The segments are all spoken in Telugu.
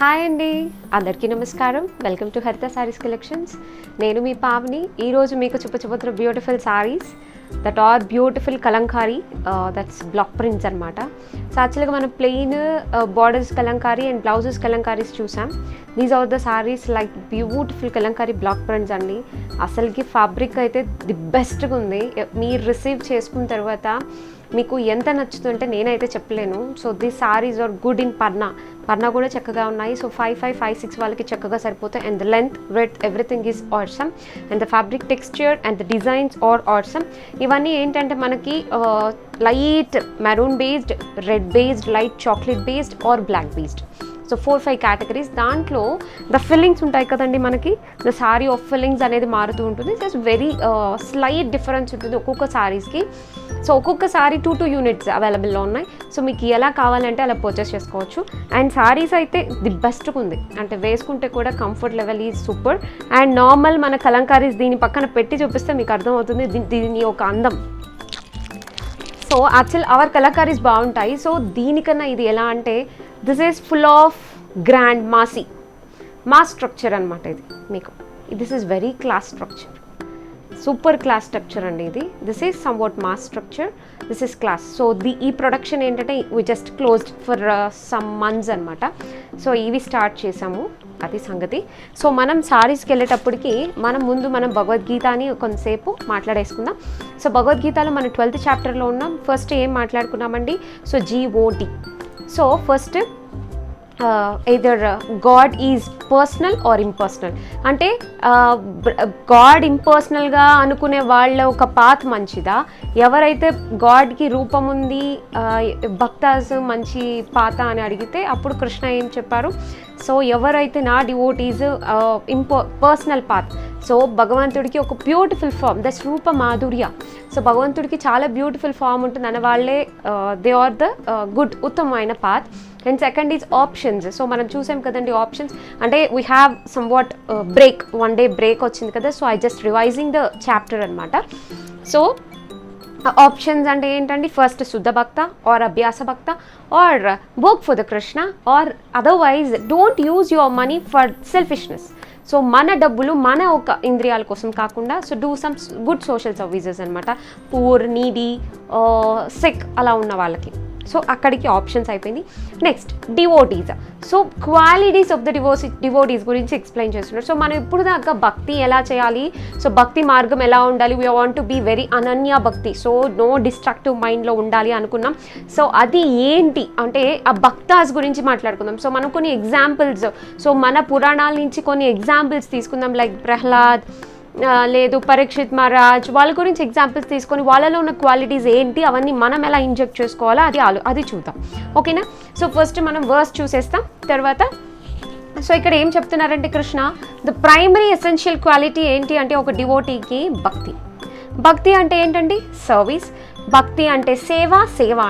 హాయ్ అండి, అందరికీ నమస్కారం. వెల్కమ్ టు హరిత సారీస్ కలెక్షన్స్. నేను మీ పావని. ఈరోజు మీకు చూపించబోతున్న beautiful saris that are beautiful Kalamkari, that's block prints అనమాట. సో యాక్చువల్గా మనం plain borders Kalamkari and blouses Kalamkaris చూసాం. These are the saris like beautiful Kalamkari block prints అండి. అసలుకి ఫ్యాబ్రిక్ అయితే ది బెస్ట్గా ఉంది. మీరు రిసీవ్ చేసుకున్న తర్వాత మీకు ఎంత నచ్చుతుంటే నేనైతే చెప్పలేను. So this saris are good in పర్నా కూడా చక్కగా ఉన్నాయి. సో 5'5", 5'6" వాళ్ళకి చక్కగా సరిపోతాయి. And the length, breadth, everything is awesome. And the fabric texture and the designs are awesome. ఇవన్నీ ఏంటంటే మనకి light maroon based, red based, light chocolate based or black based. So 4-5 categories. దాంట్లో ద ఫిల్లింగ్స్ ఉంటాయి కదండి, మనకి ద సారీ ఆఫ్ ఫిల్లింగ్స్ అనేది మారుతూ ఉంటుంది. జస్ట్ వెరీ స్లైట్ డిఫరెన్స్ ఉంటుంది ఒక్కొక్క సారీస్కి. సో ఒక్కొక్క సారీ 2 యూనిట్స్ అవైలబుల్లో ఉన్నాయి. సో మీకు ఎలా కావాలంటే అలా పర్చేస్ చేసుకోవచ్చు. అండ్ సారీస్ అయితే ది బెస్ట్గా ఉంది, అంటే వేసుకుంటే కూడా comfort level is super. And normal మన కలంకారీస్ దీని పక్కన పెట్టి చూపిస్తే మీకు అర్థమవుతుంది దీని ఒక అందం. సో యాక్చువల్ అవర్ కలంకారీస్ బాగుంటాయి. సో దీనికన్నా ఇది ఎలా అంటే this is full of grand mass structure అనమాట. ఇది మీకు this is very class structure, super class structure అండి ఇది. This is somewhat mass structure, this is class. So ఈ ప్రొడక్షన్ ఏంటంటే we just closed for some months అనమాట. సో ఇవి స్టార్ట్ చేసాము, అది సంగతి. సో మనం సారీస్కి వెళ్ళేటప్పటికి మనం భగవద్గీత అని కొంతసేపు మాట్లాడేసుకుందాం. సో భగవద్గీతలో మనం 12th చాప్టర్లో ఉన్నాం. ఫస్ట్ ఏం మాట్లాడుకున్నామండి? So GOD. So first either God is personal or impersonal. అంటే గాడ్ ఇంపర్సనల్గా అనుకునే వాళ్ళ ఒక పాత్ మంచిదా, ఎవరైతే గాడ్కి రూపం ఉంది భక్తాస్ మంచి పాత అని అడిగితే అప్పుడు కృష్ణ ఏం చెప్పారు? సో ఎవరైతే నా డివోటీస్ పర్సనల్ పాత్. సో భగవంతుడికి ఒక బ్యూటిఫుల్ ఫామ్, దట్స్ రూప మాధుర్య. సో భగవంతుడికి చాలా బ్యూటిఫుల్ ఫామ్ ఉంటుంది అనే వాళ్ళే దే ఆర్ ద గుడ్, ఉత్తమమైన path. And second is options. So మనం చూసాం కదండి ఆప్షన్స్ అంటే we have some what break, 1 day break వచ్చింది కదా. So I just revising the chapter అనమాట. సో ఆప్షన్స్ అంటే ఏంటండి? ఫస్ట్ శుద్ధ భక్త ఆర్ అభ్యాస భక్త or work for the Krishna or otherwise don't use your money for selfishness. So మన డబ్బులు మన ఒక ఇంద్రియాల కోసం కాకుండా so do some good social services అనమాట, పూర్, నీడీ, సిక్ అలా ఉన్న వాళ్ళకి. సో అక్కడికి ఆప్షన్స్ అయిపోయింది. Next devotees. So qualities of the devotees గురించి ఎక్స్ప్లెయిన్ చేస్తున్నారు. సో మనం ఇప్పుడు దాకా భక్తి ఎలా చేయాలి, సో భక్తి మార్గం ఎలా ఉండాలి, we want to be very ananya bhakti, so no destructive మైండ్లో ఉండాలి అనుకున్నాం. సో అది ఏంటి అంటే ఆ భక్తాస్ గురించి మాట్లాడుకుందాం. సో మనం కొన్ని ఎగ్జాంపుల్స్, సో మన పురాణాల నుంచి కొన్ని ఎగ్జాంపుల్స్ తీసుకుందాం. లైక్ ప్రహ్లాద్, లేదు పరీక్షిత్ మహారాజ్, వాళ్ళ గురించి ఎగ్జాంపుల్స్ తీసుకొని వాళ్ళలో ఉన్న క్వాలిటీస్ ఏంటి అవన్నీ మనం ఎలా ఇంజెక్ట్ చేసుకోవాలో అది చూద్దాం. ఓకేనా? సో ఫస్ట్ మనం వర్స్ చూసేస్తాం తర్వాత. సో ఇక్కడ ఏం చెప్తున్నారంటే Krishna the primary essential quality ఏంటి అంటే ఒక డివోటీకి భక్తి అంటే ఏంటండి? సర్వీస్. భక్తి అంటే సేవ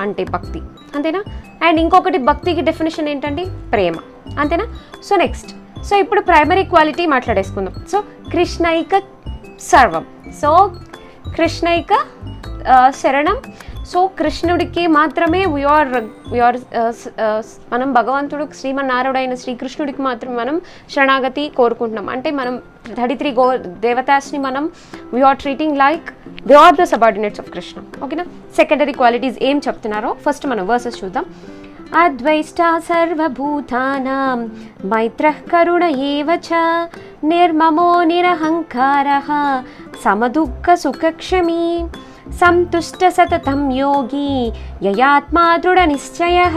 అంటే భక్తి, అంతేనా? అండ్ ఇంకొకటి భక్తికి డెఫినేషన్ ఏంటండి? ప్రేమ, అంతేనా? సో నెక్స్ట్, సో ఇప్పుడు ప్రైమరీ క్వాలిటీ మాట్లాడేసుకుందాం. సో కృష్ణైక సర్వం. సో కృష్ణైక శరణం. సో కృష్ణుడికి మాత్రమే వీఆర్ మనం భగవంతుడు శ్రీమన్నారాయణ శ్రీకృష్ణుడికి మాత్రమే మనం శరణాగతి కోరుకుంటున్నాం. అంటే మనం 33 దేవతాస్ని మనం we are treating like they are the subordinates of Krishna. ఓకేనా? సెకండరీ క్వాలిటీస్ ఏం చెప్తున్నారో ఫస్ట్ మనం వర్సెస్ చూద్దాం. అద్వైష్టా సర్వభూతానాం మైత్రః కరుణ ఏవ చ నిర్మమో నిరహంకారః సమదుఃఖ సుఖక్షమీ సంతుష్ట సతతం యోగి యయాత్మా దృఢ నిశ్చయః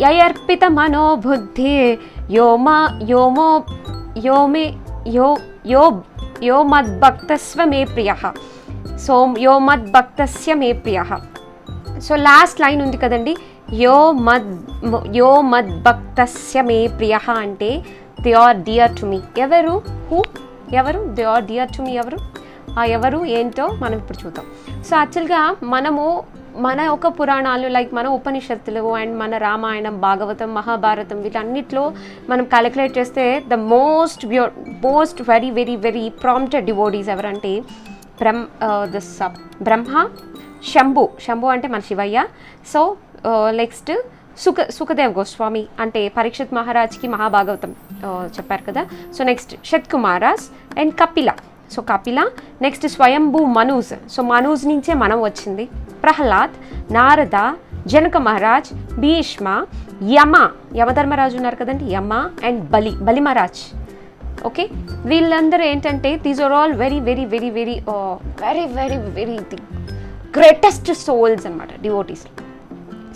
యయర్పిత మనోబుద్ధి యో మద్భక్తస్వ మే ప్రియః. సో యో మద్భక్తస్య మే ప్రియః. సో లాస్ట్ లైన్ ఉంది కదండి, యో మద్భక్తస్య మే ప్రియః అంటే they are dear to me. ఎవరు they are dear to me? ఎవరు ఏంటో మనం ఇప్పుడు చూద్దాం. సో యాక్చువల్గా మన ఒక పురాణాలు లైక్ మన ఉపనిషత్తులు అండ్ మన రామాయణం, భాగవతం, మహాభారతం వీటన్నిటిలో మనం క్యాలిక్యులేట్ చేస్తే the most very very very prompted devotees ఎవరంటే బ్రహ్మ, శంభు అంటే మన శివయ్య. సో నెక్స్ట్ సుఖదేవ్ గోస్వామి అంటే పరీక్షిత్ మహారాజ్కి మహాభాగవతం చెప్పారు కదా. సో నెక్స్ట్ శతకుమారాస్ and Kapila. So Kapila. Next Swayambhu మనూజ్. సో మనూజ్ నుంచే మనం వచ్చింది. ప్రహ్లాద్, నారద, జనక మహారాజ్, భీష్మ, యమధర్మరాజు ఉన్నారు కదండి, అండ్ బలి మహారాజ్. ఓకే, వీళ్ళందరూ ఏంటంటే these are all very very very very very very very the greatest souls అనమాట డివోటీస్.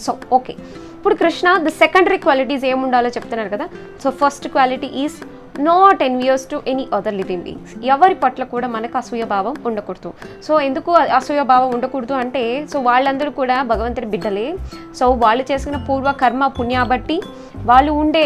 సో ఓకే, ఇప్పుడు కృష్ణ ద సెకండరీ క్వాలిటీస్ ఏముండాలో చెప్తున్నారు కదా. So first quality is not envious to any other living beings. ఎవరి పట్ల కూడా మనకు అసూయభావం ఉండకూడదు. సో ఎందుకు అసూయభావం ఉండకూడదు అంటే, సో వాళ్ళందరూ కూడా భగవంతుడి బిడ్డలే. సో వాళ్ళు చేసుకున్న పూర్వ కర్మ పుణ్య బట్టి, వాళ్ళు ఉండే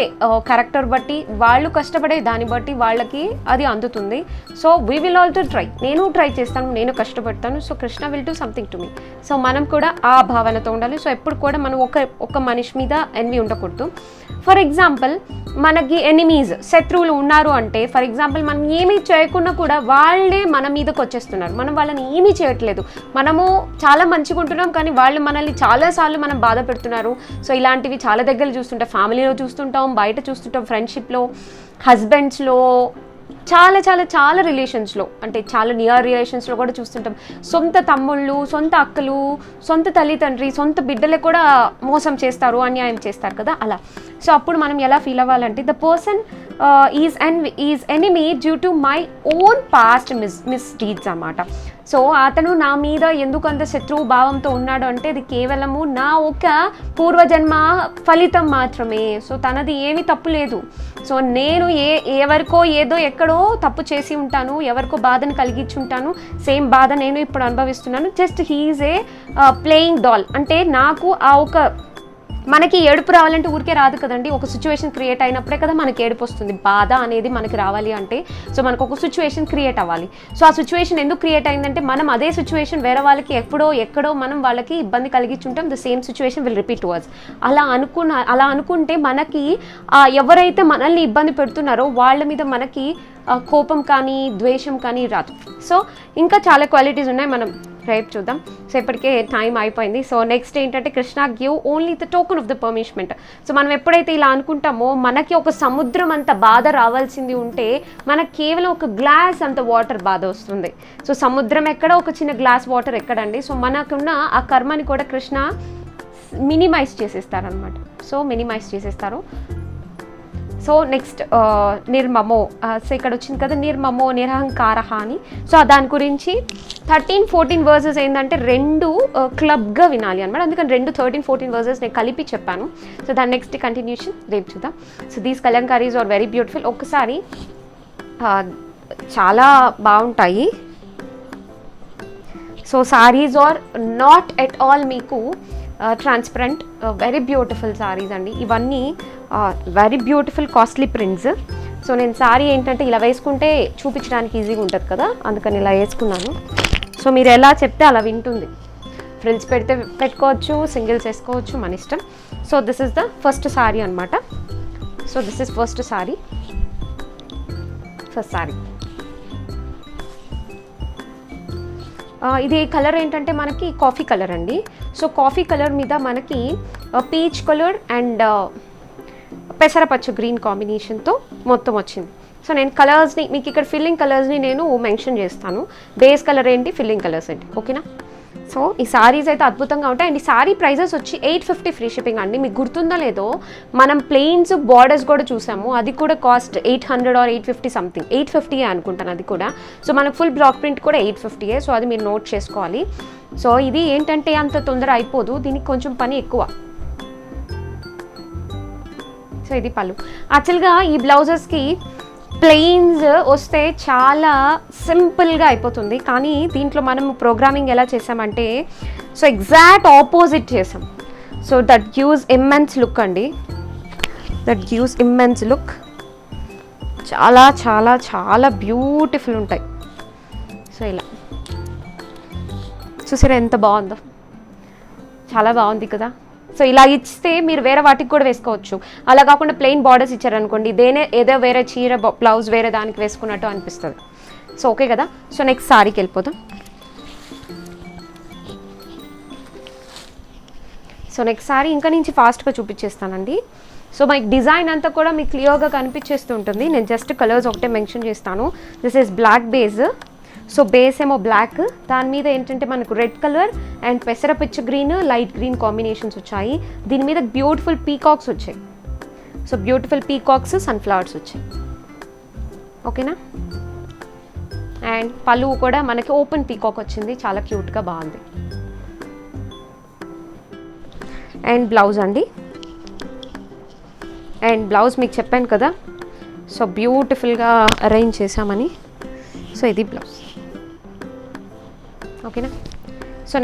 క్యారెక్టర్ బట్టి, వాళ్ళు కష్టపడే దాన్ని బట్టి వాళ్ళకి అది అందుతుంది. So we will also try. నేను ట్రై చేస్తాను, నేను కష్టపడతాను. So Krishna will do something to me. So మనం కూడా ఆ భావనతో ఉండాలి. సో ఎప్పుడు కూడా మనం ఒక మనిషి మీద ఎన్వి ఉండకూడదు. ఫర్ ఎగ్జాంపుల్ మనకి ఎనిమీస్, శత్రువులు ఉన్నారు అంటే, ఫర్ ఎగ్జాంపుల్ మనం ఏమీ చేయకుండా కూడా వాళ్ళే మన మీదకి వచ్చేస్తున్నారు. మనం వాళ్ళని ఏమీ చేయట్లేదు, మనము చాలా మంచిగా ఉంటున్నాం, కానీ వాళ్ళు మనల్ని చాలాసార్లు మనం బాధ పెడుతున్నారు. సో ఇలాంటివి చాలా దగ్గర చూస్తుంటాం, ఫ్యామిలీలో చూస్తుంటాం, బయట చూస్తుంటాం, ఫ్రెండ్షిప్లో, హస్బెండ్స్లో, చాలా చాలా చాలా రిలేషన్స్లో, అంటే చాలా నియర్ రిలేషన్స్లో కూడా చూస్తుంటాం. సొంత తమ్ముళ్ళు, సొంత అక్కలు, సొంత తల్లిదండ్రి, సొంత బిడ్డలే కూడా మోసం చేస్తారు, అన్యాయం చేస్తారు కదా, అలా. సో అప్పుడు మనం ఎలా ఫీల్ అవ్వాలంటే, the person is enemy due to my own past misdeeds అన్నమాట. సో అతను నా మీద ఎందుకు అంత శత్రువు భావంతో ఉన్నాడు అంటే, అది కేవలము నా ఒక పూర్వజన్మ ఫలితం మాత్రమే. సో తనది ఏమీ తప్పు లేదు. సో నేను ఎవరికో ఏదో ఎక్కడో తప్పు చేసి ఉంటాను, ఎవరికో బాధను కలిగించుంటాను, సేమ్ బాధ నేను ఇప్పుడు అనుభవిస్తున్నాను. జస్ట్ హీఈస్ ఏ ప్లేయింగ్ డాల్. అంటే నాకు ఆ ఒక, మనకి ఏడుపు రావాలంటే ఊరికే రాదు కదండి, ఒక సిచ్యువేషన్ క్రియేట్ అయినప్పుడే కదా మనకి ఏడుపు వస్తుంది. బాధ అనేది మనకి రావాలి అంటే, సో మనకు ఒక సిచ్యువేషన్ క్రియేట్ అవ్వాలి. సో ఆ సిచ్యువేషన్ ఎందుకు క్రియేట్ అయిందంటే, మనం అదే సిచ్యువేషన్ వేరే వాళ్ళకి ఎక్కడో మనం వాళ్ళకి ఇబ్బంది కలిగించుంటాం. The same situation will repeat towards. అలా అనుకుంటే మనకి ఎవరైతే మనల్ని ఇబ్బంది పెడుతున్నారో వాళ్ళ మీద మనకి కోపం కానీ ద్వేషం కానీ రాదు. సో ఇంకా చాలా క్వాలిటీస్ ఉన్నాయి, మనం రేపు చూద్దాం. సో ఇప్పటికే టైం అయిపోయింది. సో నెక్స్ట్ ఏంటంటే, Krishna give only the token of the punishment. So మనం ఎప్పుడైతే ఇలా అనుకుంటామో, మనకి ఒక సముద్రం అంత బాధ రావాల్సింది ఉంటే మనకు కేవలం ఒక గ్లాస్ అంత వాటర్ బాధ వస్తుంది. సో సముద్రం ఎక్కడ, ఒక చిన్న గ్లాస్ వాటర్ ఎక్కడండి. సో మనకున్న ఆ కర్మని కూడా కృష్ణ మినిమైజ్ చేసేస్తారనమాట. సో మినిమైజ్ చేసేస్తారు. సో నెక్స్ట్ నిర్మమో. సో ఇక్కడ వచ్చింది కదా నిర్మమో నిరహంకార అని. సో దాని గురించి 13-14 వర్సెస్ ఏంటంటే రెండు క్లబ్గా వినాలి అనమాట. అందుకని 13-14 వర్సెస్ నేను కలిపి చెప్పాను. సో దాని నెక్స్ట్ కంటిన్యూషన్ రేపు చూద్దాం. So these kalamkaris are very beautiful. ఒక్కసారి చాలా బాగుంటాయి. So saris are not at all మీకు ట్రాన్స్పరెంట్, వెరీ బ్యూటిఫుల్ సారీస్ అండి ఇవన్నీ. Very beautiful costly prints. So నేను సారీ ఏంటంటే ఇలా వేసుకుంటే చూపించడానికి ఈజీగా ఉంటుంది కదా, అందుకని ఇలా వేసుకున్నాను. సో మీరు ఎలా చెప్తే అలా వింటుంది. ఫ్రిల్స్ పెడితే పెట్టుకోవచ్చు, సింగిల్స్ వేసుకోవచ్చు, మన ఇష్టం. So this is the first sari అనమాట. So this is first sari. ఇది కలర్ ఏంటంటే మనకి కాఫీ కలర్ అండి. సో కాఫీ కలర్ మీద మనకి పీచ్ కలర్ అండ్ పెసరపచ్చ గ్రీన్ కాంబినేషన్తో మొత్తం వచ్చింది. సో నేను కలర్స్ని మీకు ఇక్కడ ఫిల్లింగ్ కలర్స్ని నేను మెన్షన్ చేస్తాను. బేస్ కలర్ ఏంటి, ఫిల్లింగ్ కలర్స్ ఏంటి, ఓకేనా. సో ఈ సారీస్ అయితే అద్భుతంగా ఉంటాయి. అండ్ ఈ సారీ ప్రైజెస్ వచ్చి 850 ఫ్రీ షిప్పింగ్ అండి. మీకు గుర్తుందో లేదో, మనం ప్లెయిన్స్ బార్డర్స్ కూడా చూసాము, అది కూడా కాస్ట్ 800 or 850 సంథింగ్, 850 అనుకుంటాను అది కూడా. సో మనకు ఫుల్ బ్లాక్ ప్రింట్ కూడా 850. సో అది మీరు నోట్ చేసుకోవాలి. సో ఇది ఏంటంటే అంత తొందర అయిపోదు, దీనికి కొంచెం పని ఎక్కువ. సో ఇది పళ్ళు. యాక్చువల్గా ఈ బ్లౌజెస్కి ప్లెయిన్స్ వస్తే చాలా సింపుల్గా అయిపోతుంది, కానీ దీంట్లో మనం ప్రోగ్రామింగ్ ఎలా చేసామంటే, సో ఎగ్జాక్ట్ ఆపోజిట్ చేసాం. So that gives immense look అండి, దట్ గివ్స్ ఇమ్మెన్స్ లుక్. చాలా చాలా చాలా బ్యూటిఫుల్ ఉంటాయి. సో ఇలా చూసారా ఎంత బాగుందో, చాలా బాగుంది కదా. సో ఇలా ఇస్తే మీరు వేరే వాటికి కూడా వేసుకోవచ్చు. అలా కాకుండా ప్లెయిన్ బార్డర్స్ ఇచ్చారనుకోండి, ఏదో వేరే చీర బ్లౌజ్ వేరే దానికి వేసుకున్నట్టు అనిపిస్తుంది. సో ఓకే కదా. సో నెక్స్ట్ సారీకి వెళ్ళిపోదాం. సో నెక్స్ట్ సారీ ఇంకా నుంచి ఫాస్ట్గా చూపించేస్తానండి. సో మీకు డిజైన్ అంతా కూడా మీకు క్లియర్గా కనిపించేస్తూ ఉంటుంది. నేను జస్ట్ కలర్స్ ఒకటే మెన్షన్ చేస్తాను. This is black base. So base ఏమో బ్లాక్, దాని మీద ఏంటంటే మనకు రెడ్ కలర్ అండ్ పెసరపిచ్చు గ్రీన్, లైట్ గ్రీన్ కాంబినేషన్స్ వచ్చాయి. దీని మీద బ్యూటిఫుల్ పీకాక్స్ వచ్చాయి. సో బ్యూటిఫుల్ పీకాక్స్, సన్ఫ్లవర్స్ వచ్చాయి. ఓకేనా. అండ్ పళ్ళు కూడా మనకి ఓపెన్ పీకాక్ వచ్చింది, చాలా క్యూట్గా బాగుంది. అండ్ బ్లౌజ్ అండి. అండ్ బ్లౌజ్ మీకు చెప్పాను కదా, సో బ్యూటిఫుల్గా అరేంజ్ చేసామని. సో ఇది బ్లౌజ్. ఓకేనా. So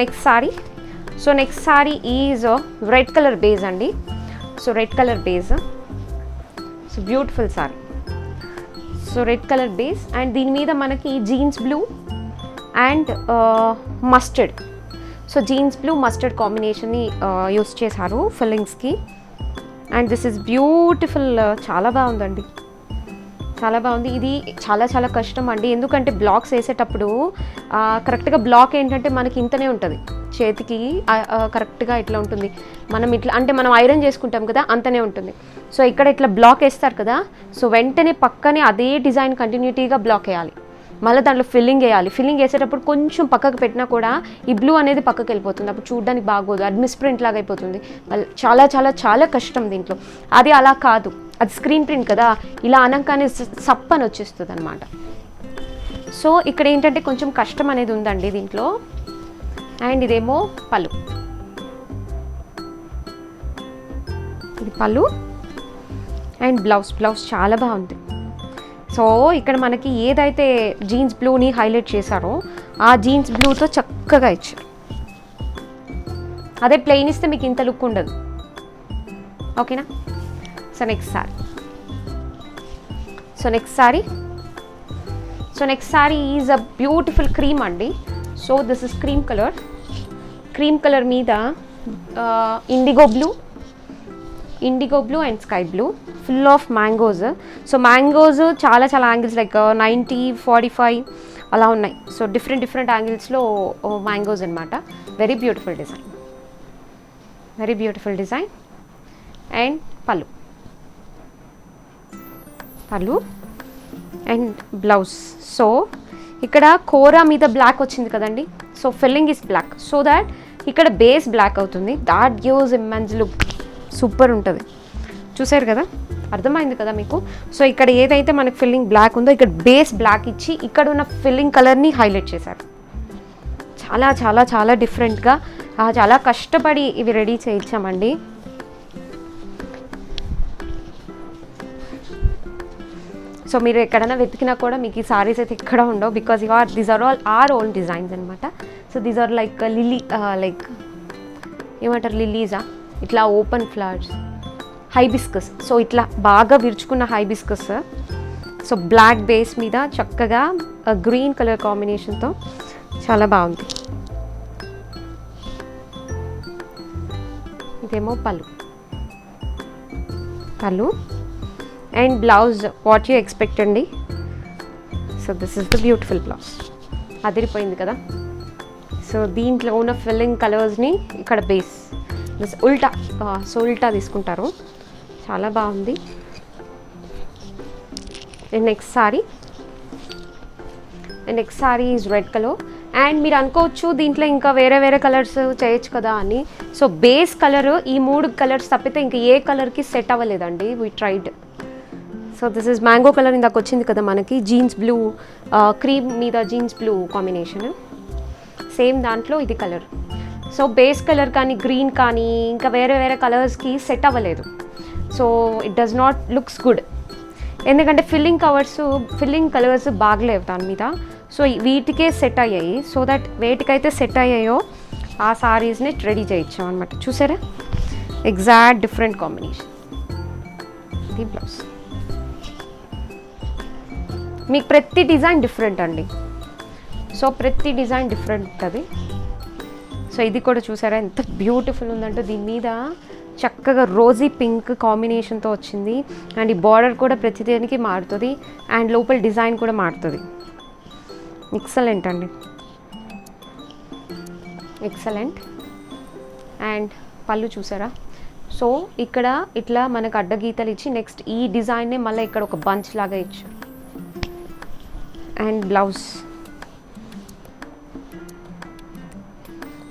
next sari is red colour base అండి. So red colour base, so beautiful sari. So red colour base and దీని మీద మనకి jeans blue and mustard. So jeans blue mustard కాంబినేషన్ని యూస్ చేశారు ఫిల్లింగ్స్కి. అండ్ దిస్ ఇస్ బ్యూటిఫుల్, చాలా బాగుందండి, చాలా బాగుంది. ఇది చాలా చాలా కష్టం అండి, ఎందుకంటే బ్లాక్స్ వేసేటప్పుడు కరెక్ట్గా బ్లాక్ ఏంటంటే మనకి ఇంతనే ఉంటుంది చేతికి, కరెక్ట్గా ఇట్లా ఉంటుంది. మనం ఇట్లా అంటే మనం ఐరన్ చేసుకుంటాం కదా, అంతనే ఉంటుంది. సో ఇక్కడ ఇట్లా బ్లాక్ వేస్తారు కదా, సో వెంటనే పక్కనే అదే డిజైన్ కంటిన్యూటీగా బ్లాక్ వేయాలి. మళ్ళీ దాంట్లో ఫిల్లింగ్ వేయాలి. ఫిల్లింగ్ వేసేటప్పుడు కొంచెం పక్కకు పెట్టినా కూడా ఈ బ్లూ అనేది పక్కకు వెళ్ళిపోతుంది, అప్పుడు చూడడానికి బాగోదు, అది మిస్ప్రింట్ లాగా అయిపోతుంది. చాలా చాలా చాలా కష్టం దీంట్లో. అది అలా కాదు, అది స్క్రీన్ ప్రింట్ కదా, ఇలా అనగానే సప్ అని వచ్చేస్తుంది అనమాట. సో ఇక్కడ ఏంటంటే కొంచెం కష్టం అనేది ఉందండి దీంట్లో. అండ్ ఇదేమో పళ్ళు, ఇది పళ్ళు. అండ్ బ్లౌజ్ చాలా బాగుంది. సో ఇక్కడ మనకి ఏదైతే జీన్స్ బ్లూని హైలైట్ చేశారో ఆ జీన్స్ బ్లూతో చక్కగా ఇచ్చారు. అదే ప్లెయిన్ ఇస్తే మీకు ఇంత లుక్ ఉండదు. ఓకేనా. So next sari is a beautiful cream అండి. So this is cream colour మీద indigo blue and sky blue, full of mangoes. So mangoes చాలా చాలా యాంగిల్స్, లైక్ 90, 45 అలా ఉన్నాయి. సో డిఫరెంట్ యాంగిల్స్లో మ్యాంగోస్ అనమాట. Very beautiful design. అండ్ పళ్ళు అండ్ బ్లౌజ్. సో ఇక్కడ కోరా మీద బ్లాక్ వచ్చింది కదండి, so filling is black, so that ఇక్కడ బేస్ బ్లాక్ అవుతుంది. That gives immense look, super ఉంటుంది. చూసారు కదా, అర్థమైంది కదా మీకు. సో ఇక్కడ ఏదైతే మనకి ఫిల్లింగ్ బ్లాక్ ఉందో ఇక్కడ బేస్ బ్లాక్ ఇచ్చి ఇక్కడ ఉన్న ఫిల్లింగ్ కలర్ని హైలైట్ చేశారు. చాలా చాలా చాలా డిఫరెంట్గా, చాలా కష్టపడి ఇవి రెడీ చేయించామండి. సో మీరు ఎక్కడైనా వెతికినా కూడా మీకు ఈ సారీస్ అయితే ఎక్కడ ఉండవు, because these are all our own designs అనమాట. So these are like like ఏమంటారు, లిల్లీజా, ఇట్లా ఓపెన్ ఫ్లవర్స్, హైబిస్కస్. సో ఇట్లా బాగా విరుచుకున్న హైబిస్కస్. సో బ్లాక్ బేస్ మీద చక్కగా గ్రీన్ కలర్ కాంబినేషన్తో చాలా బాగుంది. ఇదేమో పళ్ళు and blouse what you expect అండి. So this is the beautiful blouse. అదిరిపోయింది కదా. సో దీంట్లో ఉన్న ఫిల్లింగ్ కలర్స్ని ఇక్కడ బేస్ ఉల్టా తీసుకుంటారు, చాలా బాగుంది. Next sari is red colour. And మీరు అనుకోవచ్చు దీంట్లో ఇంకా వేరే కలర్స్ చేయొచ్చు కదా అని. సో బేస్ కలర్ ఈ 3 కలర్స్ తప్పితే ఇంకా ఏ కలర్కి సెట్ అవ్వలేదండి. We tried. So this is mango colour, ఇందాక వచ్చింది కదా మనకి, జీన్స్ బ్లూ, క్రీమ్ మీద జీన్స్ బ్లూ కాంబినేషన్, సేమ్ దాంట్లో ఇది కలర్. సో బేస్ కలర్ కానీ గ్రీన్ కానీ ఇంకా వేరే కలర్స్కి సెట్ అవ్వలేదు. So it does not looks good, ఎందుకంటే ఫిల్లింగ్ కలర్స్ బాగలేవు దాని మీద. సో వీటికే సెట్ అయ్యాయి. సో దట్ వేటికైతే సెట్ అయ్యాయో ఆ సారీస్ని రెడీ చేయించాం అనమాట. చూసారా, ఎగ్జాక్ట్ డిఫరెంట్ కాంబినేషన్. ఇది బ్లౌజ్. మీకు ప్రతి డిజైన్ డిఫరెంట్ అండి. సో ప్రతి డిజైన్ డిఫరెంట్ ఉంటుంది. సో ఇది కూడా చూసారా ఎంత బ్యూటిఫుల్ ఉందంటే, దీని మీద చక్కగా రోజీ పింక్ కాంబినేషన్తో వచ్చింది. అండ్ ఈ బార్డర్ కూడా ప్రతి దేనికి మారుతుంది, అండ్ లోపల డిజైన్ కూడా మారుతుంది. ఎక్సలెంట్ అండి, ఎక్సలెంట్. అండ్ పళ్ళు చూసారా? సో ఇక్కడ ఇట్లా మనకు అడ్డగీతలు ఇచ్చి నెక్స్ట్ ఈ డిజైన్నే మళ్ళీ ఇక్కడ ఒక బంచ్ లాగా ఇచ్చారు. అండ్ బ్లౌజ్,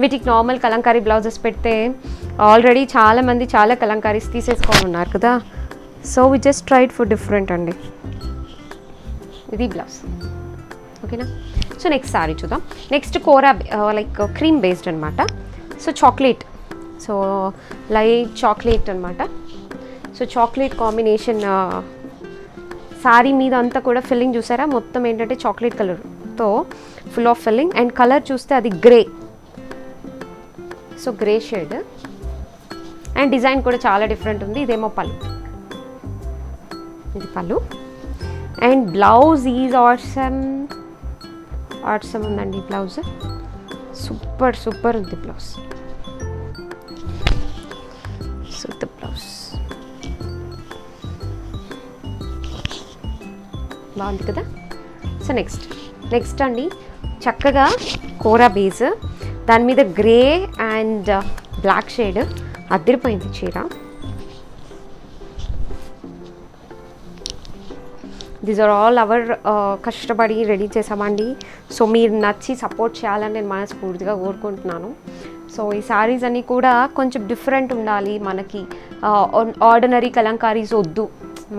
వీటికి నార్మల్ కలంకారీ బ్లౌజెస్ పెడితే ఆల్రెడీ చాలామంది చాలా కలంకారీస్ తీసేసుకొని ఉన్నారు కదా. So we just tried for different అండి. ఇది బ్లౌజ్, ఓకేనా? సో నెక్స్ట్ సారీ చూద్దాం. Next kora like cream based అనమాట. So chocolate, so light chocolate అనమాట. సో చాక్లెట్ కాంబినేషన్ సారీ మీద అంతా కూడా ఫిల్లింగ్ చూసారా, మొత్తం ఏంటంటే చాక్లెట్ కలర్తో full of filling. And colour చూస్తే అది grey, so grey shade. And design కూడా చాలా డిఫరెంట్ ఉంది. ఇదేమో పళ్ళు, ఇది పళ్ళు. అండ్ బ్లౌజ్ ఈజ్ ఆసమ్ ఉందండి. బ్లౌజ్ సూపర్ ఉంది బ్లౌజ్. సో ద బ్లౌజ్ బాగుంది కదా. సో నెక్స్ట్ అండి చక్కగా కోరా బేస్, దాని మీద గ్రే అండ్ బ్లాక్ షేడ్, అదిరిపోయింది చీర. దీస్ ఆర్ ఆల్ అవర్ కష్టపడి రెడీ చేసామండి. సో మీరు నచ్చి సపోర్ట్ చేయాలని నేను మనస్ఫూర్తిగా కోరుకుంటున్నాను. సో ఈ శారీస్ అన్నీ కూడా కొంచెం డిఫరెంట్ ఉండాలి, మనకి ఆర్డినరీ కలంకారీస్ వద్దు,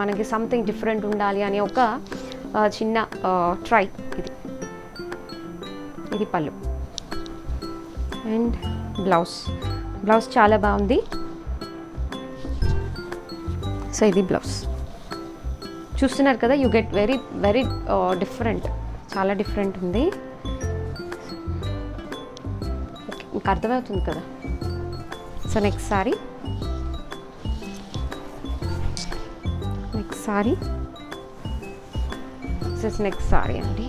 మనకి సంథింగ్ డిఫరెంట్ ఉండాలి అనే ఒక చిన్న ట్రై. ఇది పళ్ళు. అండ్ బ్లౌజ్ చాలా బాగుంది. సో ఇది బ్లౌజ్ చూస్తున్నారు కదా, యూ గెట్ వెరీ డిఫరెంట్, చాలా డిఫరెంట్ ఉంది. ఇంకా అర్థమవుతుంది కదా. So next sorry next sorry అండి.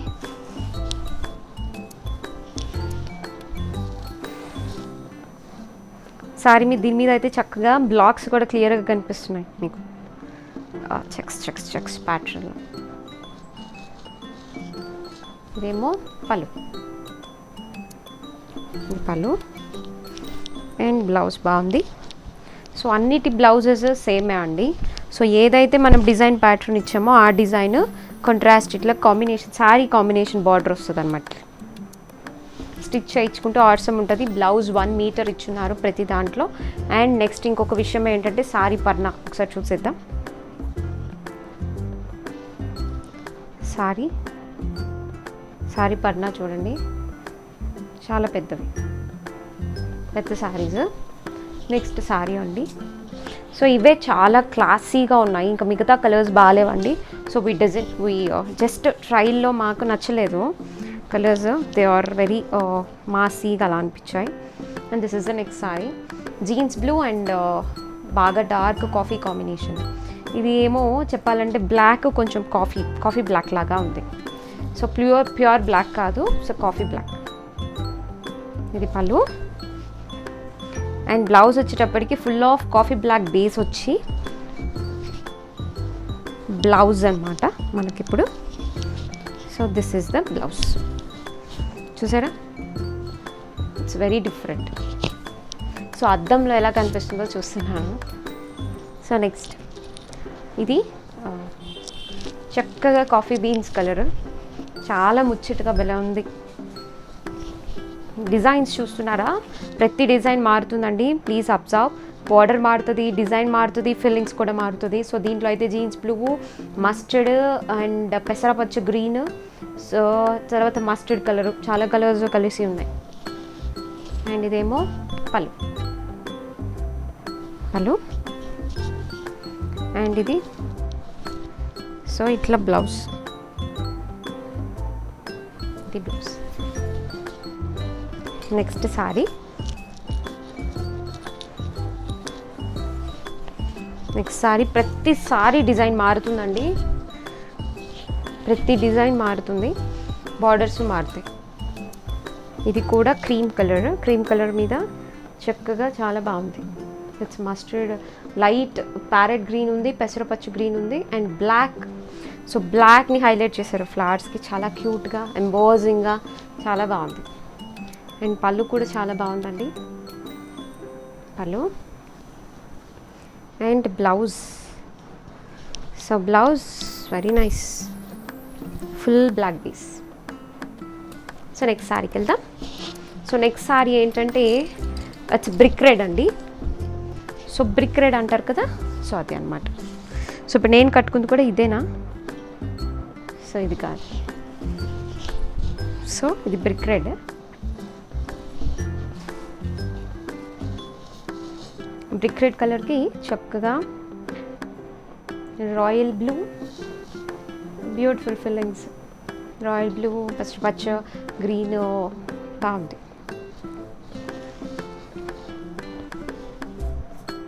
సారీ మీద దీని మీద అయితే చక్కగా బ్లాక్స్ కూడా క్లియర్గా కనిపిస్తున్నాయి మీకు, చెక్స్ ప్యాటర్న్. ఇదేమో పళ్ళు అండ్ బ్లౌజ్ బాగుంది. సో అన్నిటి బ్లౌజెస్ సేమే అండి. సో ఏదైతే మనం డిజైన్ ప్యాటర్న్ ఇచ్చామో ఆ డిజైన్ కాంట్రాస్ట్ ఇట్లా కాంబినేషన్, శారీ కాంబినేషన్ బార్డర్ వస్తుంది అనమాట. స్టిచ్ చేయించుకుంటూ ఆర్సమ్ ఉంటుంది. బ్లౌజ్ 1 మీటర్ ఇచ్చున్నారు ప్రతి దాంట్లో. అండ్ నెక్స్ట్ ఇంకొక విషయం ఏంటంటే శారీ పర్నా ఒకసారి చూసేద్దాం. శారీ పర్నా చూడండి, చాలా పెద్ద శారీస్. నెక్స్ట్ శారీ అండి. సో ఇవే చాలా క్లాసీగా ఉన్నాయి, ఇంకా మిగతా కలర్స్ బాగాలేవండి. సో వీ జస్ట్ ట్రైల్లో మాకు నచ్చలేదు కలర్స్, దే ఆర్ వెరీ మాసీగా అలా అనిపించాయి. And this is the next sari, jeans blue and బాగా డార్క్ కాఫీ కాంబినేషన్. ఇది ఏమో చెప్పాలంటే బ్లాక్, కొంచెం కాఫీ బ్లాక్ లాగా ఉంది. సో ప్యూర్ బ్లాక్ కాదు, సో కాఫీ బ్లాక్. ఇది పళ్ళు. అండ్ బ్లౌజ్ వచ్చేటప్పటికి full of coffee black base వచ్చి బ్లౌజ్ అనమాట మనకిప్పుడు. So this is the blouse. చూసారా, ఇట్స్ వెరీ డిఫరెంట్. సో అద్దంలో ఎలా కనిపిస్తుందో చూస్తున్నాను. సో నెక్స్ట్ ఇది చక్కగా కాఫీ బీన్స్ కలర్, చాలా ముచ్చటగా భలే ఉంది. డిజైన్స్ చూస్తున్నారా, ప్రతి డిజైన్ మారుతుందండి. ప్లీజ్ అబ్జర్వ్, బార్డర్ మారుతుంది, డిజైన్ మారుతుంది, ఫిల్లింగ్స్ కూడా మారుతుంది. సో దీంట్లో అయితే జీన్స్ బ్లూ, మస్టర్డ్ అండ్ పెసరపచ్చ గ్రీన్, సో తర్వాత మస్టర్డ్ కలర్, చాలా కలర్స్ కలిసి ఉన్నాయి. అండ్ ఇదేమో పళ్ళు అండ్ ఇది సో ఇట్లా బ్లౌజ్, ఇది బ్లౌజ్. నెక్స్ట్ సారీ, ప్రతిసారి డిజైన్ మారుతుందండి, ప్రతి డిజైన్ మారుతుంది, బార్డర్స్ మారుతాయి. ఇది కూడా క్రీమ్ కలర్ మీద చక్కగా చాలా బాగుంది. It's mustard, light parrot green ఉంది, పెసరపచ్చ గ్రీన్ ఉంది అండ్ బ్లాక్. సో బ్లాక్ని హైలైట్ చేశారు ఫ్లవర్స్కి, చాలా క్యూట్గా ఎంబోజింగ్గా చాలా బాగుంది. అండ్ పళ్ళు కూడా చాలా బాగుందండి. పళ్ళు and blouse. So blouse very nice, full black piece. So next సారీకి వెళ్దాం. సో నెక్స్ట్ సారీ ఏంటంటే ఇట్స్ బ్రిక్ రెడ్ అండి. సో బ్రిక్ రెడ్ అంటారు కదా, సో అది అనమాట. సో ఇప్పుడు నేను కట్టుకుంది కూడా ఇదేనా? సో ఇది కాదు. సో ఇది బ్రిక్ రెడ్. బ్రిక్ రెడ్ కలర్కి చక్కగా royal blue, beautiful fillings. Royal blue, first పచ్చ, గ్రీన్, బాగుంది.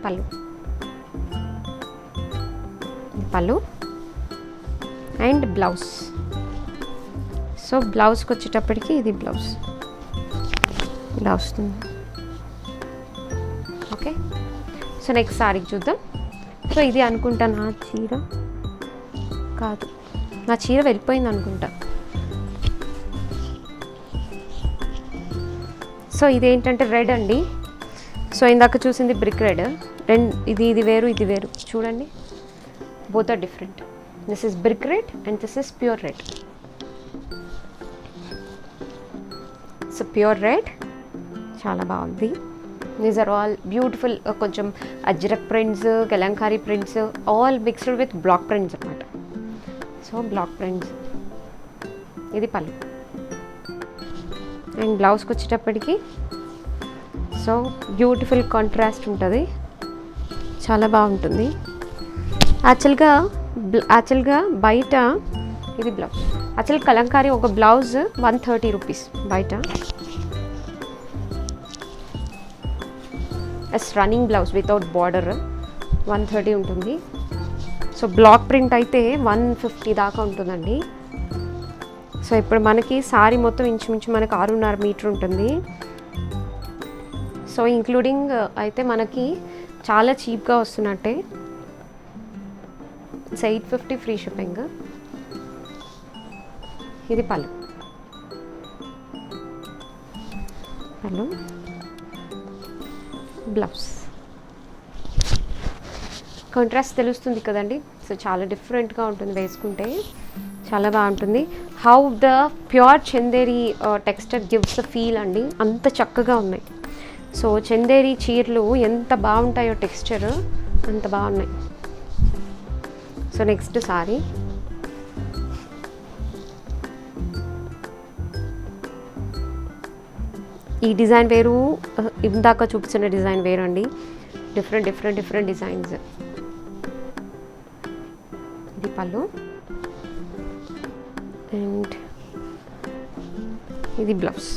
పళ్ళు పళ్ళు అండ్ బ్లౌజ్. సో బ్లౌజ్కి వచ్చేటప్పటికి ఇది బ్లౌజ్ ఇలా వస్తుంది. ఓకే, సో నెక్స్ట్ సారీకి చూద్దాం. సో ఇది అనుకుంటా నా చీర కాదు, నా చీర వెళ్ళిపోయింది అనుకుంటా. సో ఇదేంటంటే రెడ్ అండి. సో ఇందాక చూసింది బ్రిక్ రెడ్, ఇది వేరు, ఇది వేరు. చూడండి, both are different. This is brick red and this is pure red. So pure red చాలా బాగుంది. These are all beautiful కొంచెం Ajrakh prints, Kalamkari prints, all mixed with black prints అన్నమాట. So black prints. ఇది పళ్ళు అండ్ బ్లౌజ్కి వచ్చేటప్పటికి సో బ్యూటిఫుల్ కాంట్రాస్ట్ ఉంటుంది, చాలా బాగుంటుంది. యాక్చువల్గా బయట ఇది బ్లౌజ్. యాక్చువల్ కలంకారీ ఒక బ్లౌజ్ 130 రూపీస్ బయట. రన్నింగ్ బ్లౌజ్ వితౌట్ బార్డర్ 130 ఉంటుంది. సో బ్లాక్ ప్రింట్ అయితే 150 దాకా ఉంటుందండి. సో ఇప్పుడు మనకి సారీ మొత్తం ఇంచుమించు మనకి 6.5 మీటర్ ఉంటుంది. సో ఇంక్లూడింగ్ అయితే మనకి చాలా చీప్గా వస్తున్నట్టే. It's 850 free shipping. ఇది పళ్ళు బ్లౌజ్. కాంట్రాస్ట్ తెలుస్తుంది కదండి. సో చాలా డిఫరెంట్గా ఉంటుంది, వేసుకుంటే చాలా బాగుంటుంది. How the pure Chanderi texture gives the feel అండి, అంత చక్కగా ఉన్నాయి. సో చందేరి చీరలు ఎంత బాగుంటాయో టెక్స్చర్, అంత బాగున్నాయి. So next sorry. ఈ డిజైన్ వేరు, ఇందాక చూపించిన డిజైన్ వేరు అండి. Different designs. ఇది పళ్ళు అండ్ ఇది బ్లౌజ్.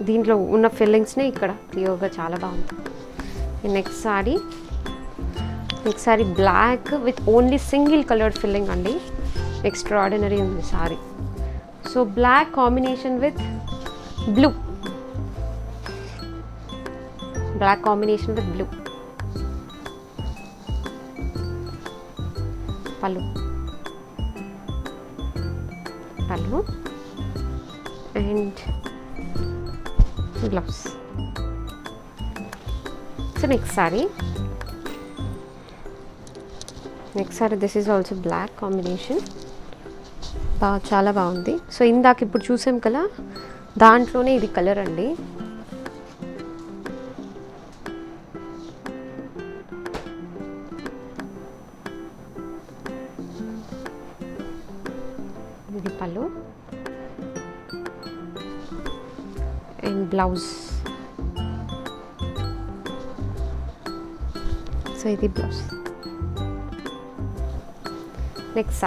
దీంట్లో ఉన్న ఫిల్లింగ్స్నే ఇక్కడ క్లియర్గా చాలా బాగుంది. Next sari black with only single coloured filling అండి. ఎక్స్ట్రాఆర్డినరీ ఉంది sari. So black combination with blue, black combination with blue. పళ్ళు and blouse. So next sari this is also black combination. చాలా బాగుంది. సో ఇందాక ఇప్పుడు చూసాం కదా, దాంట్లోనే ఇది కలర్ అండి. ఇది పళ్ళు అండ్ బ్లౌజ్. సో ఇది blouse. Next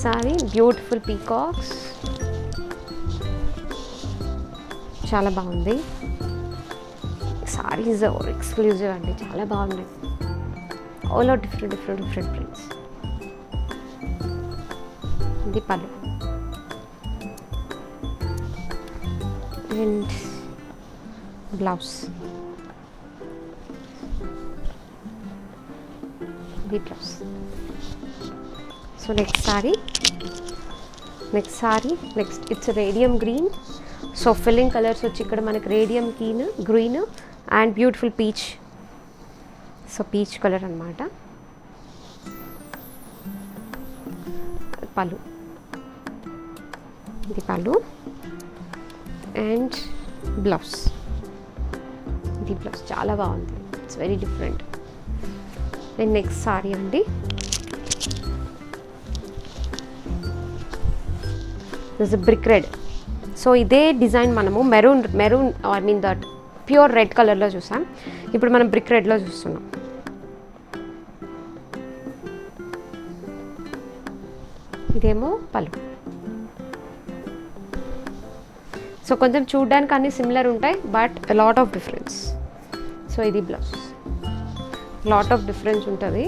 sari beautiful peacocks, చాలా బాగుంది. సారీస్ ఎక్స్క్లూజివ్ అండి, చాలా బాగున్నాయి. All are different prints. ఇది పళ్ళు అండ్ బ్లౌజ్. ఇది blouse. So next it's radium green so filling colours వచ్చి ఇక్కడ మనకి radium green and beautiful peach. So peach colour అనమాట. పళ్ళు, ఇది పళ్ళు అండ్ బ్లౌజ్. ఇది బ్లౌజ్ చాలా బాగుంది, it's very different. And next sorry అండి, దిస్ బ్రిక్ రెడ్. సో ఇదే డిజైన్ మనము maroon I mean that pure red కలర్లో చూసాం, ఇప్పుడు మనం బ్రిక్ రెడ్లో చూస్తున్నాం. ఇదేమో పళ్ళు. సో కొంచెం చూడడానికి అన్నీ సిమిలర్ ఉంటాయి, but lot of difference. So ఇది బ్లౌజ్, లాట్ ఆఫ్ డిఫరెన్స్ ఉంటుంది.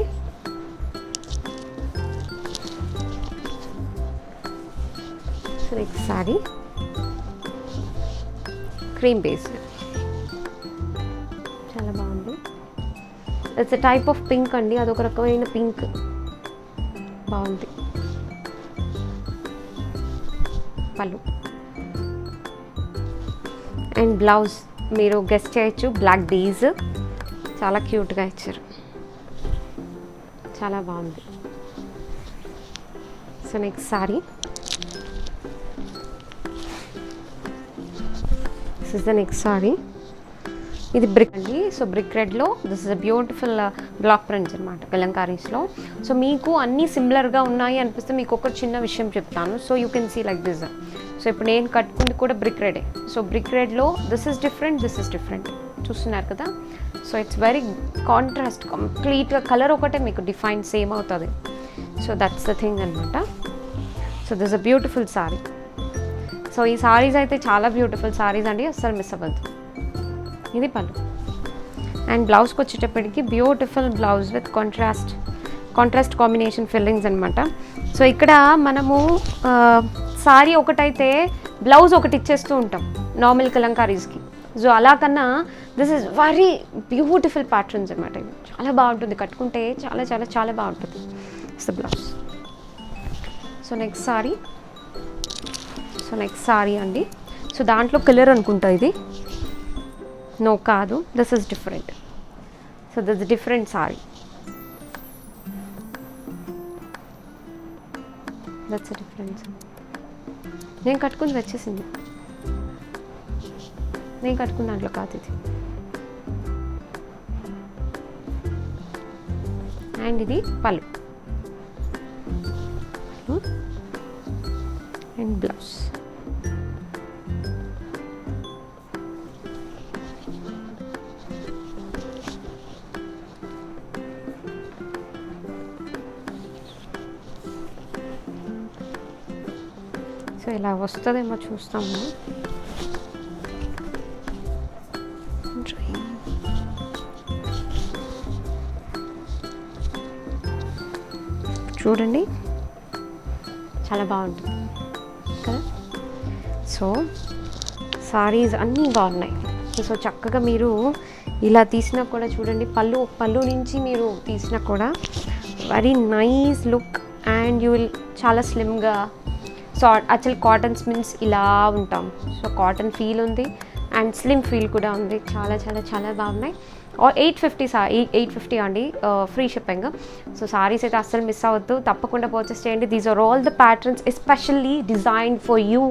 So next sari cream base, చాలా బాగుంది. It's a type of pink అండి, అదొక రకమైన పింక్, బాగుంది. పళ్ళు అండ్ బ్లౌజ్ మీరు గెస్ట్ చేయొచ్చు, బ్లాక్ డీజ్, చాలా క్యూట్గా ఇచ్చారు, చాలా బాగుంది. So next sari, this is the next sari. ఇది బ్రిక్ అండి. సో బ్రిక్ రెడ్లో this is a beautiful black prints అనమాట కలంకారీస్లో. సో మీకు అన్నీ సిమిలర్గా ఉన్నాయి అనిపిస్తే మీకు ఒక చిన్న విషయం చెప్తాను. So you can see like this. So ఇప్పుడు నేను కట్టుకుంది కూడా బ్రిక్ రెడే. సో బ్రిక్ రెడ్లో దిస్ ఇస్ డిఫరెంట్, చూస్తున్నారు కదా. సో ఇట్స్ వెరీ కాంట్రాస్ట్, కంప్లీట్గా కలర్ ఒకటే మీకు డిఫైన్ సేమ్ అవుతుంది. సో దట్స్ ద థింగ్ అనమాట. So this a beautiful sari. So ఈ సారీస్ అయితే చాలా బ్యూటిఫుల్ సారీస్ అండి, అస్సలు మిస్ అవ్వద్దు. ఇది పళ్ళు అండ్ బ్లౌజ్కి వచ్చేటప్పటికి beautiful blouse with contrast combination fillings అనమాట. సో ఇక్కడ మనము సారీ ఒకటైతే బ్లౌజ్ ఒకటి ఇచ్చేస్తూ ఉంటాం నార్మల్ కలంకారీస్కి. సో అలా కన్నా this is very beautiful patterns అనమాట. ఇది చాలా బాగుంటుంది, కట్టుకుంటే చాలా చాలా చాలా బాగుంటుంది. It's the blouse. So next sorry అండి. సో దాంట్లో కలర్ అనుకుంటా ఇది, నో కాదు, this is different. So this different sorry, that's a difference. నేను కట్టుకుంది వచ్చేసింది, నేను కట్టుకున్న దాంట్లో కాదు ఇది. అండ్ ఇది పళ్ళు అండ్ బ్లౌజ్. సో ఇలా వస్తుందేమో చూస్తాము. చూడండి చాలా బాగుంటుంది కదా. సో సారీస్ అన్నీ బాగున్నాయి. సో చక్కగా మీరు ఇలా తీసినా కూడా చూడండి, పళ్ళు నుంచి మీరు తీసినా కూడా very nice look and you will చాలా స్లిమ్గా. సో యాక్చువల్ కాటన్స్ మీన్స్ ఇలా ఉంటాం. సో కాటన్ ఫీల్ ఉంది అండ్ స్లిమ్ ఫీల్ కూడా ఉంది. చాలా చాలా చాలా బాగున్నాయి. 850 అండి, ఫ్రీ షిప్పింగ్. సో సారీస్ అయితే అస్సలు మిస్ అవ్వద్దు, తప్పకుండా పర్చేస్ చేయండి. These are all the patterns especially designed for you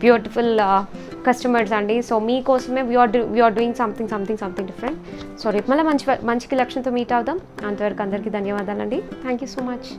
beautiful customers అండి. సో మీకోసమే we are doing something different. So రేపు మళ్ళీ మంచి కలెక్షన్తో మీట్ అవుదాం. అంతవరకు అందరికీ ధన్యవాదాలండి. Thank you so much.